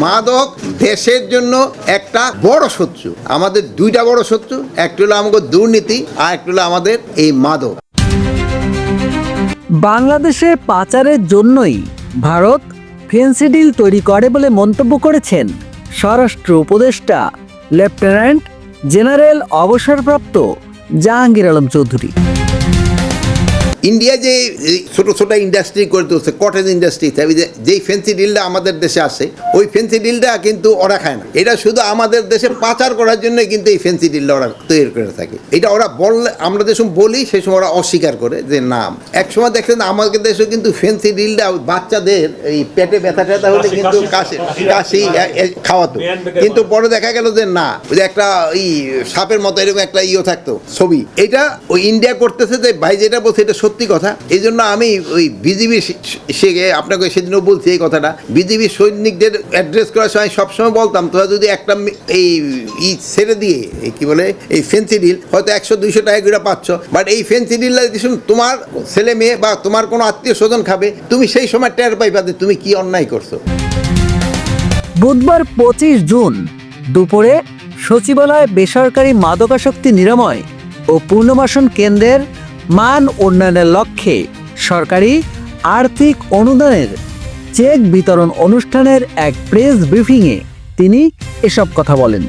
মাদক দেশের জন্য একটা বড় শত্রু। আমাদের দুইটা বড় শত্রু, একটা হলো আমাদের দুর্নীতি আর একটা হলো আমাদের এই মাদক। বাংলাদেশে পাচারের জন্যই ভারত ফেন্সিডিল তৈরি করে বলে মন্তব্য করেছেন স্বরাষ্ট্র উপদেষ্টা লেফটেন্যান্ট জেনারেল অবসরপ্রাপ্ত জাহাঙ্গীর আলম চৌধুরী। ইন্ডিয়া যে ছোট ছোট ইন্ডাস্ট্রি করে তুলছে, কটেজ ইন্ডাস্ট্রি, যেই ফেন্সি ডিলটা আমাদের দেশে আসে ওই ফেন্সি ডিলটা কিন্তু ওরা খায় না। এটা শুধু আমাদের দেশে পাচার করার জন্য কিন্তু এই ফেন্সি ডিলটা ওরা তৈরি করে থাকে। এটা ওরা বললে, আমরা যে সময় বলি সেই সময় ওরা অস্বীকার করে যে নাম। এক সময় দেখছেন আমাদের দেশেও কিন্তু ফেন্সি ডিলটা বাচ্চাদের এই পেটে ব্যথা ট্যাথা হলে কিন্তু কাশি খাওয়াতো, কিন্তু পরে দেখা গেল যে না, ওই যে একটা এই সাপের মতো এরকম একটা থাকতো ছবি। এটা ওই ইন্ডিয়া করতেছে যে ভাই যেটা বলছে এটা সত্যি কথা। এই জন্য আমি ওই বিজিবি আপনাকে সেদিনও বলছি এই কথাটা, বিজিবি সৈনিকদের অ্যাড্রেস করার সময় সবসময় বলতাম তোরা যদি একটা এই ছেড়ে দিয়ে কি বলে এই ফেন্সি ডিল হয়তো 100-200 টাকা করে পাচ্ছ, বাট এই ফেন্সি ডিলটা তোমার ছেলে মেয়ে বা তোমার কোনো আত্মীয় স্বজন খাবে, তুমি সেই সময় টের পাইবা যে তুমি কি অন্যায় করছো। বুধবার 25 জুন দুপুরে সচিবালয়ে বেসরকারি মাদকাসক্তি নিরাময় ও পুনর্বাসন কেন্দ্রের মান উন্নয়নের লক্ষ্যে সরকারি আর্থিক অনুদানের চেক বিতরণ অনুষ্ঠানের এক প্রেস ব্রিফিংয়ে তিনি এসব কথা বলেন।